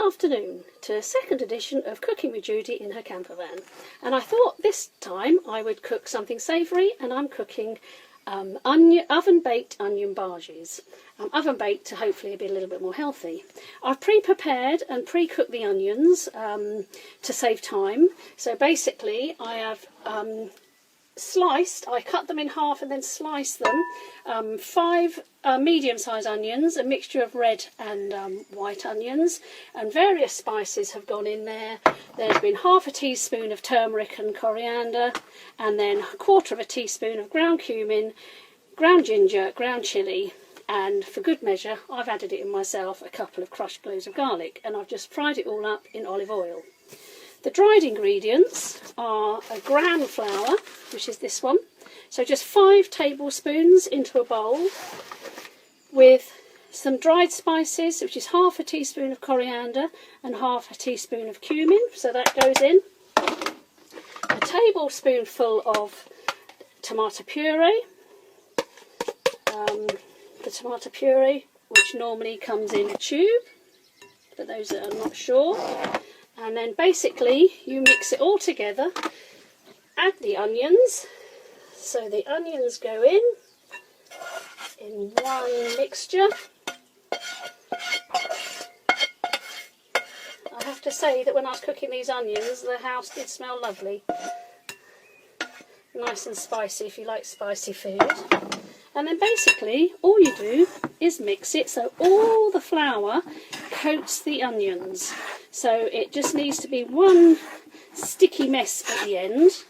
afternoon to a second edition of Cooking with Judy in her campervan, and I thought this time I would cook something savoury, and I'm cooking oven-baked onion bhajias. Oven-baked to hopefully be a little bit more healthy. I've pre-prepared and pre-cooked the onions to save time. So basically I have I cut them in half and then sliced them. 5 medium-sized onions, a mixture of red and white onions, and various spices have gone in there. There's been half a teaspoon of turmeric and coriander, and then a quarter of a teaspoon of ground cumin, ground ginger, ground chilli, and for good measure I've added it in myself, a couple of crushed cloves of garlic, and I've just fried it all up in olive oil. The dried ingredients are a gram flour, which is this one, so just 5 tablespoons into a bowl, with some dried spices, which is half a teaspoon of coriander and half a teaspoon of cumin, so that goes in. A tablespoonful of tomato puree, the tomato puree which normally comes in a tube, for those that are not sure. And then basically you mix it all together, add the onions, so the onions go in one mixture. I have to say that when I was cooking these onions, the house did smell lovely. Nice and spicy if you like spicy food. And then basically all you do is mix it so all the flour coats the onions. So it just needs to be one sticky mess at the end.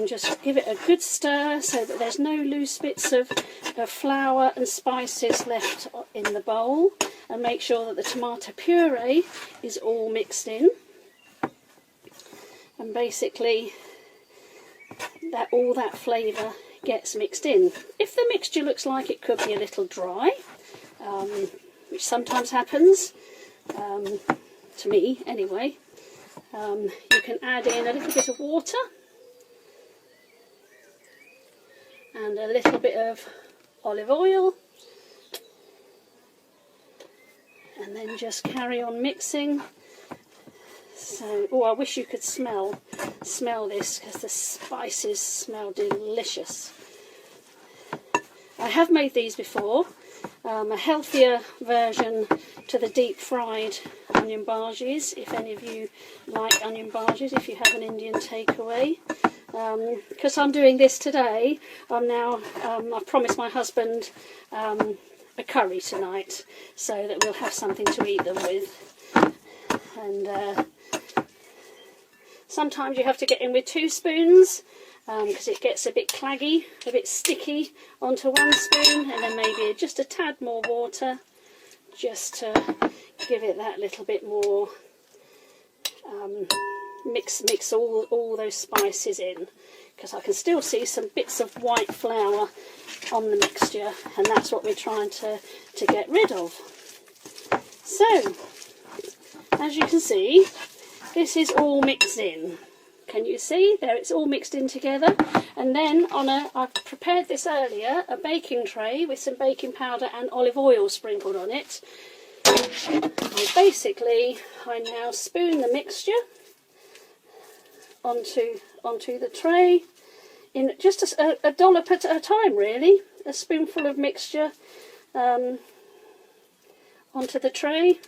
Just give it a good stir so that there's no loose bits of flour and spices left in the bowl, and make sure that the tomato puree is all mixed in. And basically that all that flavour gets mixed in. If the mixture looks like it could be a little dry, which sometimes happens, to me anyway, you can add in a little bit of water and a little bit of olive oil, and then just carry on mixing. So, oh, I wish you could smell this, because the spices smell delicious. I have made these before, a healthier version to the deep fried onion bhajias, if any of you like onion bhajias, if you have an Indian takeaway. Because I'm doing this today, I've promised my husband a curry tonight, so that we'll have something to eat them with. And sometimes you have to get in with 2 spoons, because it gets a bit claggy, a bit sticky onto 1 spoon, and then maybe just a tad more water, just to give it that little bit more, mix all those spices in, because I can still see some bits of white flour on the mixture, and that's what we're trying to get rid of. So, as you can see, this is all mixed in. Can you see? There, it's all mixed in together. And then I've prepared this earlier, a baking tray with some baking powder and olive oil sprinkled on it. And basically, I now spoon the mixture onto the tray, in just a dollop at a time, really. A spoonful of mixture onto the tray.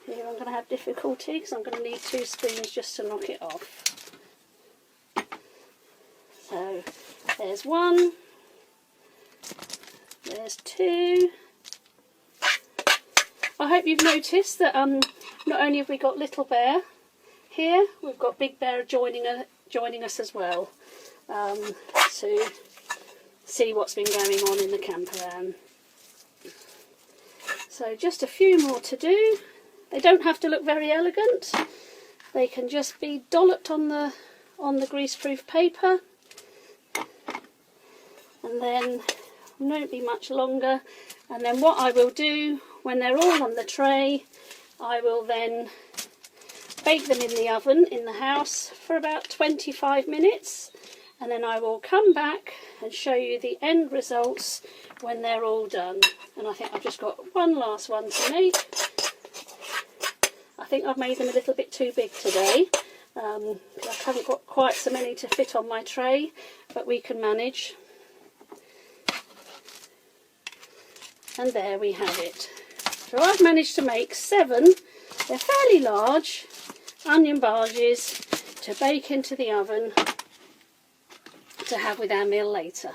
Here I'm going to have difficulty because I'm going to need 2 spoons just to knock it off. So there's 1, there's 2. I hope you've noticed that not only have we got Little Bear here, we've got Big Bear joining us as well, to see what's been going on in the campervan. So just a few more to do. They don't have to look very elegant. They can just be dolloped on the greaseproof paper, and then it won't be much longer. And then what I will do when they're all on the tray, I will then bake them in the oven in the house for about 25 minutes, and then I will come back and show you the end results when they're all done. And I think I've just got one last one to make. think I've made them a little bit too big today. I haven't got quite so many to fit on my tray, but we can manage. And there we have it. So I've managed to make 7, they're fairly large, onion barges to bake into the oven to have with our meal later.